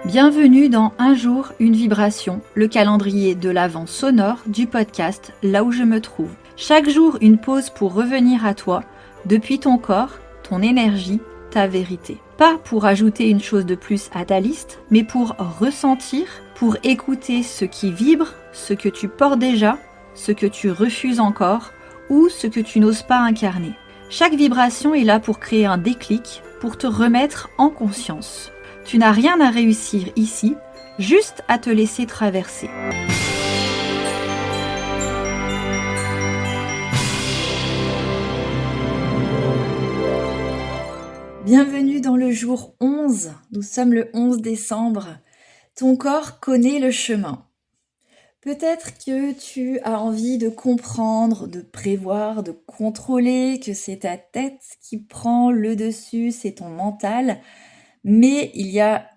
Bienvenue dans Un jour, une vibration, le calendrier de l'Avent sonore du podcast Là où je me trouve. Chaque jour, une pause pour revenir à toi, depuis ton corps, ton énergie, ta vérité. Pas pour ajouter une chose de plus à ta liste, mais pour ressentir, pour écouter ce qui vibre, ce que tu portes déjà, ce que tu refuses encore ou ce que tu n'oses pas incarner. Chaque vibration est là pour créer un déclic, pour te remettre en conscience. Tu n'as rien à réussir ici, juste à te laisser traverser. Bienvenue dans le jour 11. Nous sommes le 11 décembre. Ton corps connaît le chemin. Peut-être que tu as envie de comprendre, de prévoir, de contrôler, que c'est ta tête qui prend le dessus, c'est ton mental. Mais il y a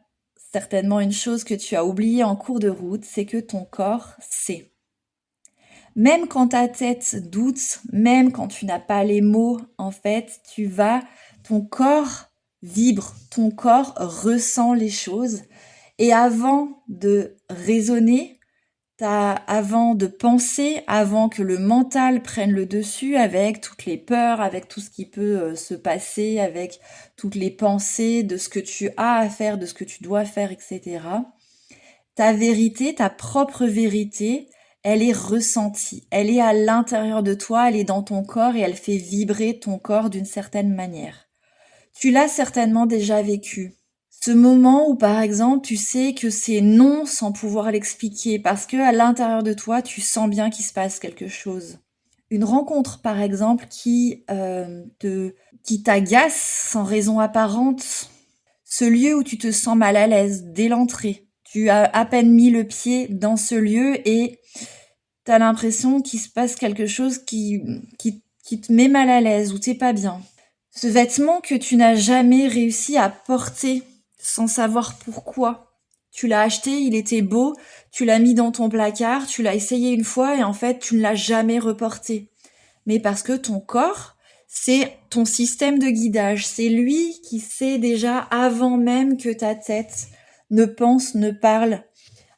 certainement une chose que tu as oubliée en cours de route, c'est que ton corps sait. Même quand ta tête doute, même quand tu n'as pas les mots, en fait, ton corps vibre, ton corps ressent les choses. Et avant de raisonner, avant de penser, avant que le mental prenne le dessus avec toutes les peurs, avec tout ce qui peut se passer, avec toutes les pensées de ce que tu as à faire, de ce que tu dois faire, etc. Ta vérité, ta propre vérité, elle est ressentie. Elle est à l'intérieur de toi, elle est dans ton corps et elle fait vibrer ton corps d'une certaine manière. Tu l'as certainement déjà vécu. Ce moment où, par exemple, tu sais que c'est non sans pouvoir l'expliquer parce que à l'intérieur de toi, tu sens bien qu'il se passe quelque chose. Une rencontre, par exemple, qui t'agace sans raison apparente. Ce lieu où tu te sens mal à l'aise dès l'entrée. Tu as à peine mis le pied dans ce lieu et t'as l'impression qu'il se passe quelque chose qui te met mal à l'aise ou t'es pas bien. Ce vêtement que tu n'as jamais réussi à porter sans savoir pourquoi. Tu l'as acheté, il était beau, tu l'as mis dans ton placard, tu l'as essayé une fois et en fait tu ne l'as jamais reporté. Mais parce que ton corps, c'est ton système de guidage, c'est lui qui sait déjà avant même que ta tête ne pense, ne parle,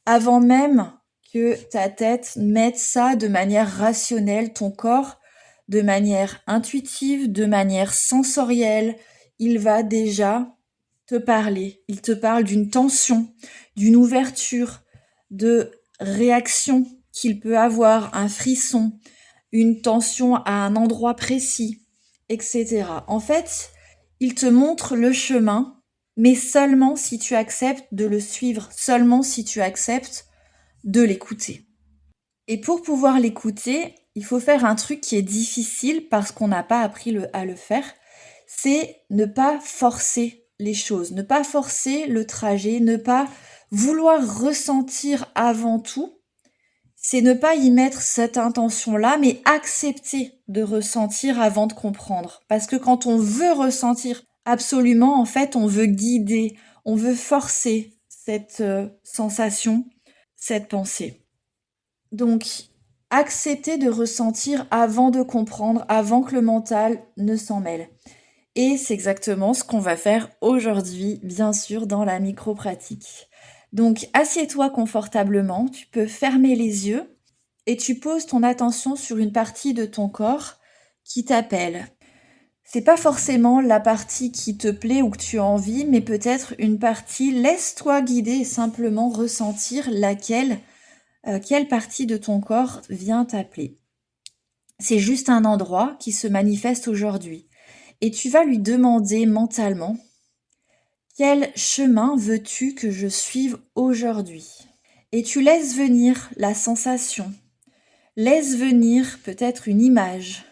avant même que ta tête mette ça de manière rationnelle, ton corps, de manière intuitive, de manière sensorielle, il va déjà te parler. Il te parle d'une tension, d'une ouverture, de réaction qu'il peut avoir, un frisson, une tension à un endroit précis, etc. En fait, il te montre le chemin, mais seulement si tu acceptes de le suivre, seulement si tu acceptes de l'écouter. Et pour pouvoir l'écouter, il faut faire un truc qui est difficile parce qu'on n'a pas appris à le faire, c'est ne pas forcer les choses, ne pas forcer le trajet, ne pas vouloir ressentir avant tout, c'est ne pas y mettre cette intention-là, mais accepter de ressentir avant de comprendre. Parce que quand on veut ressentir absolument, en fait, on veut guider, on veut forcer cette sensation, cette pensée. Donc, accepter de ressentir avant de comprendre, avant que le mental ne s'en mêle. Et c'est exactement ce qu'on va faire aujourd'hui, bien sûr, dans la micro-pratique. Donc, assieds-toi confortablement, tu peux fermer les yeux et tu poses ton attention sur une partie de ton corps qui t'appelle. C'est pas forcément la partie qui te plaît ou que tu as envie, mais peut-être une partie, laisse-toi guider et simplement ressentir quelle partie de ton corps vient t'appeler. C'est juste un endroit qui se manifeste aujourd'hui. Et tu vas lui demander mentalement, quel chemin veux-tu que je suive aujourd'hui? Et tu laisses venir la sensation, laisse venir peut-être une image,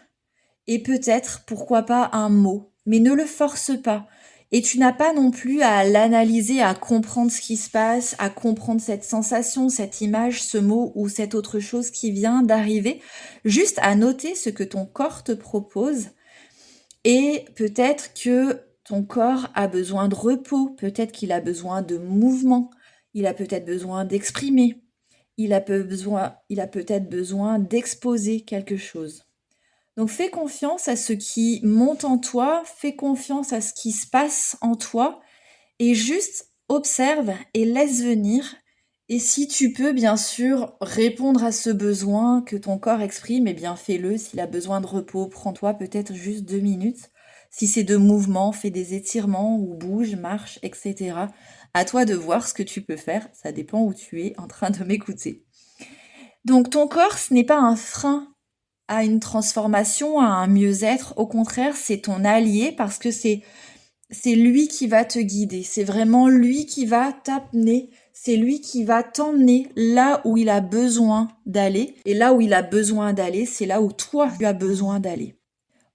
et peut-être, pourquoi pas, un mot, mais ne le force pas. Et tu n'as pas non plus à l'analyser, à comprendre ce qui se passe, à comprendre cette sensation, cette image, ce mot ou cette autre chose qui vient d'arriver, juste à noter ce que ton corps te propose. Et peut-être que ton corps a besoin de repos, peut-être qu'il a besoin de mouvement, il a peut-être besoin d'exprimer, il a peut-être besoin d'exposer quelque chose. Donc fais confiance à ce qui monte en toi, fais confiance à ce qui se passe en toi et juste observe et laisse venir. Et si tu peux, bien sûr, répondre à ce besoin que ton corps exprime, eh bien fais-le. S'il a besoin de repos, prends-toi peut-être juste 2 minutes. Si c'est de mouvement, fais des étirements ou bouge, marche, etc. À toi de voir ce que tu peux faire. Ça dépend où tu es en train de m'écouter. Donc ton corps, ce n'est pas un frein à une transformation, à un mieux-être. Au contraire, c'est ton allié parce que c'est lui qui va te guider. C'est vraiment lui qui va t'amener. C'est lui qui va t'emmener là où il a besoin d'aller. Et là où il a besoin d'aller, c'est là où toi, tu as besoin d'aller.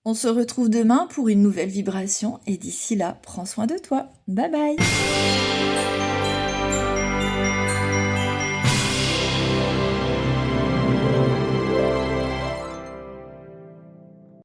On se retrouve demain pour une nouvelle vibration. Et d'ici là, prends soin de toi. Bye bye.